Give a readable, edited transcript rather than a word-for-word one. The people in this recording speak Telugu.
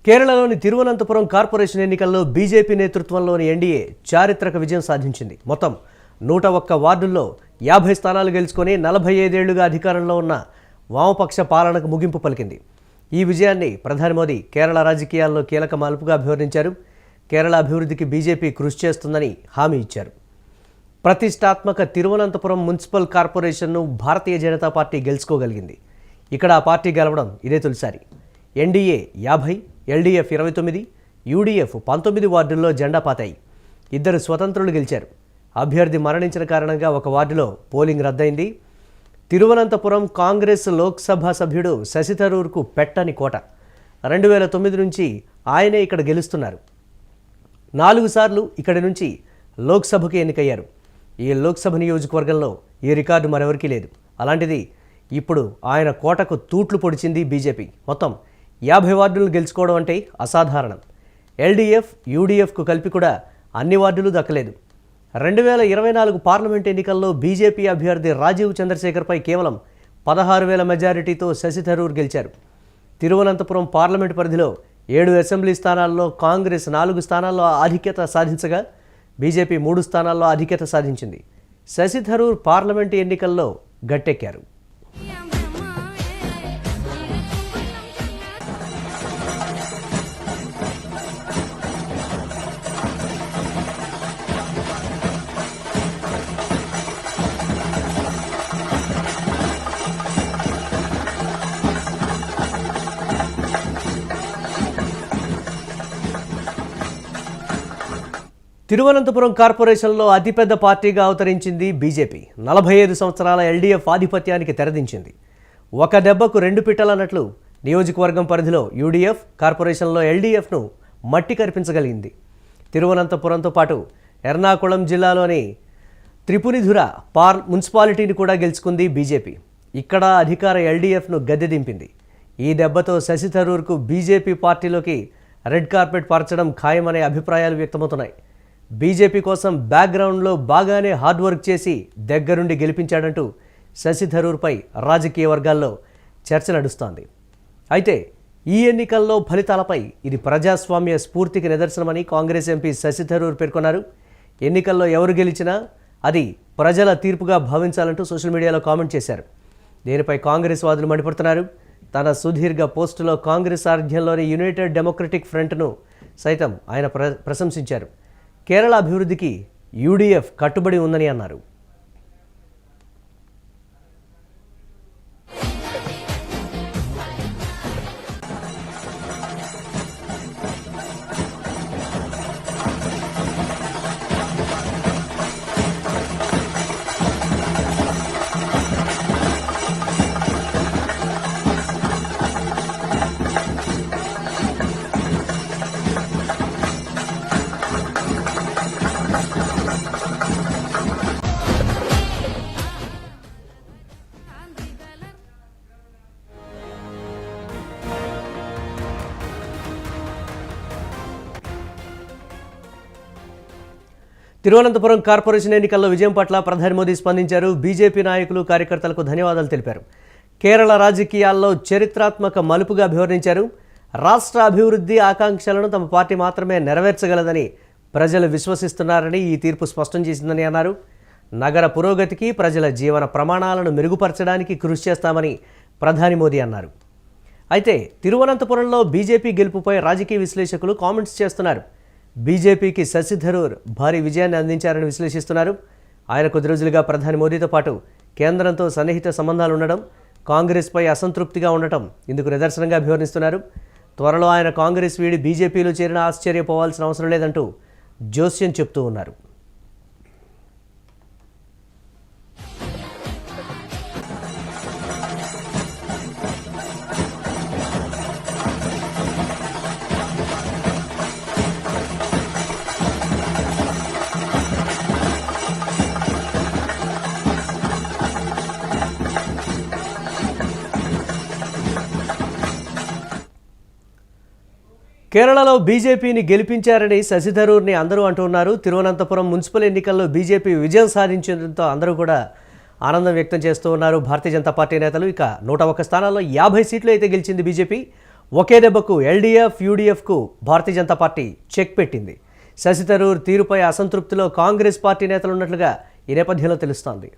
కేరళలోని తిరువనంతపురం కార్పొరేషన్ ఎన్నికల్లో బీజేపీ నేతృత్వంలోని ఎన్డీఏ చారిత్రక విజయం సాధించింది. మొత్తం 101 వార్డుల్లో 50 స్థానాలు గెలుచుకొని 45 ఏళ్లుగా అధికారంలో ఉన్న వామపక్ష పాలనకు ముగింపు పలికింది. ఈ విజయాన్ని ప్రధాని మోదీ కేరళ రాజకీయాల్లో కీలక మలుపుగా అభివర్ణించారు. కేరళ అభివృద్ధికి బీజేపీ కృషి చేస్తుందని హామీ ఇచ్చారు. ప్రతిష్టాత్మక తిరువనంతపురం మున్సిపల్ కార్పొరేషన్ను భారతీయ జనతా పార్టీ గెలుచుకోగలిగింది. ఇక్కడ ఆ పార్టీ గెలవడం ఇదే తొలిసారి. ఎన్డీఏ 50, ఎల్డీఎఫ్ 29, యూడీఎఫ్ 19 వార్డుల్లో జెండా పాతాయి. 2 స్వతంత్రులు గెలిచారు. అభ్యర్థి మరణించిన కారణంగా ఒక వార్డులో పోలింగ్ రద్దయింది. తిరువనంతపురం కాంగ్రెస్ లోక్సభ సభ్యుడు శశి థరూర్కు పెట్టని కోట. 2009 నుంచి ఆయనే ఇక్కడ గెలుస్తున్నారు. 4 సార్లు ఇక్కడి నుంచి లోక్సభకు ఎన్నికయ్యారు. ఈ లోక్సభ నియోజకవర్గంలో ఈ రికార్డు మరెవరికీ లేదు. అలాంటిది ఇప్పుడు ఆయన కోటకు తూట్లు పొడిచింది బీజేపీ. మొత్తం 50 వార్డులను గెలుచుకోవడం అంటే అసాధారణం. ఎల్డీఎఫ్, యూడీఎఫ్కు కలిపి కూడా అన్ని వార్డులు దక్కలేదు. 2024 పార్లమెంట్ ఎన్నికల్లో బీజేపీ అభ్యర్థి రాజీవ్ చంద్రశేఖర్పై కేవలం 16,000 మెజారిటీతో శశి థరూర్ గెలిచారు. తిరువనంతపురం పార్లమెంట్ పరిధిలో 7 అసెంబ్లీ స్థానాల్లో కాంగ్రెస్ 4 స్థానాల్లో ఆధిక్యత సాధించగా బీజేపీ 3 స్థానాల్లో ఆధిక్యత సాధించింది. శశి థరూర్ పార్లమెంటు ఎన్నికల్లో గట్టెక్కారు. తిరువనంతపురం కార్పొరేషన్లో అతిపెద్ద పార్టీగా అవతరించింది బీజేపీ. 45 సంవత్సరాల ఎల్డీఎఫ్ ఆధిపత్యానికి తెరదించింది. ఒక దెబ్బకు 2 పిట్టలన్నట్లు నియోజకవర్గం పరిధిలో యూడీఎఫ్, కార్పొరేషన్లో ఎల్డీఎఫ్ను మట్టి కరిపించగలిగింది. తిరువనంతపురంతో పాటు ఎర్నాకుళం జిల్లాలోని త్రిపునిధుర మున్సిపాలిటీని కూడా గెలుచుకుంది బీజేపీ. ఇక్కడ అధికార ఎల్డీఎఫ్ను గద్దె దింపింది. ఈ దెబ్బతో శశి థరూర్కు బీజేపీ పార్టీలోకి రెడ్ కార్పెట్ పరచడం ఖాయమనే అభిప్రాయాలు వ్యక్తమవుతున్నాయి. బీజేపీ కోసం బ్యాక్గ్రౌండ్లో బాగానే హార్డ్ వర్క్ చేసి దగ్గరుండి గెలిపించాడంటూ శశి థరూర్పై రాజకీయ వర్గాల్లో చర్చ నడుస్తోంది. అయితే ఈ ఎన్నికల్లో ఫలితాలపై ఇది ప్రజాస్వామ్య స్ఫూర్తికి నిదర్శనమని కాంగ్రెస్ ఎంపీ శశి థరూర్ పేర్కొన్నారు. ఎన్నికల్లో ఎవరు గెలిచినా అది ప్రజల తీర్పుగా భావించాలంటూ సోషల్ మీడియాలో కామెంట్ చేశారు. దీనిపై కాంగ్రెస్ వాదులు మండిపడుతున్నారు. తన సుదీర్ఘ పోస్టులో కాంగ్రెస్ ఆధ్వర్యంలోని యునైటెడ్ డెమోక్రటిక్ ఫ్రంట్ను సైతం ఆయన ప్రశంసించారు. కేరళ అభివృద్ధికి యూడీఎఫ్ కట్టుబడి ఉందని అన్నారు. తిరువనంతపురం కార్పొరేషన్ ఎన్నికల్లో విజయం పట్ల ప్రధాని మోదీ స్పందించారు. బీజేపీ నాయకులు, కార్యకర్తలకు ధన్యవాదాలు తెలిపారు. కేరళ రాజకీయాల్లో చరిత్రాత్మక మలుపుగా అభివర్ణించారు. రాష్ట్ర అభివృద్ధి ఆకాంక్షలను తమ పార్టీ మాత్రమే నెరవేర్చగలదని ప్రజలు విశ్వసిస్తున్నారని ఈ తీర్పు స్పష్టం చేసిందని అన్నారు. నగర పురోగతికి, ప్రజల జీవన ప్రమాణాలను మెరుగుపరచడానికి కృషి చేస్తామని ప్రధాని మోదీ అన్నారు. అయితే తిరువనంతపురంలో బీజేపీ గెలుపుపై రాజకీయ విశ్లేషకులు కామెంట్స్ చేస్తున్నారు. బీజేపీకి శశి థరూర్ భారీ విజయాన్ని అందించారని విశ్లేషిస్తున్నారు. ఆయన కొద్ది రోజులుగా ప్రధాని మోదీతో పాటు కేంద్రంతో సన్నిహిత సంబంధాలు ఉండడం, కాంగ్రెస్పై అసంతృప్తిగా ఉండటం ఇందుకు నిదర్శనంగా అభివర్ణిస్తున్నారు. త్వరలో ఆయన కాంగ్రెస్ వీడి బీజేపీలో చేరిన ఆశ్చర్యపోవాల్సిన అవసరం లేదంటూ జోస్యం చెప్తూ ఉన్నారు. కేరళలో బీజేపీని గెలిపించారని శశి థరూర్ని అందరూ అంటున్నారు. తిరువనంతపురం మున్సిపల్ ఎన్నికల్లో బీజేపీ విజయం సాధించడంతో అందరూ కూడా ఆనందం వ్యక్తం చేస్తూ ఉన్నారు భారతీయ జనతా పార్టీ నేతలు. ఇక 101 స్థానాల్లో 50 సీట్లు అయితే గెలిచింది బీజేపీ. ఒకే దెబ్బకు LDF యూడీఎఫ్కు Bharatiya Janata party check పెట్టింది. శశి థరూర్ తీరుపై అసంతృప్తిలో కాంగ్రెస్ పార్టీ నేతలు ఉన్నట్లుగా ఈ నేపథ్యంలో తెలుస్తోంది.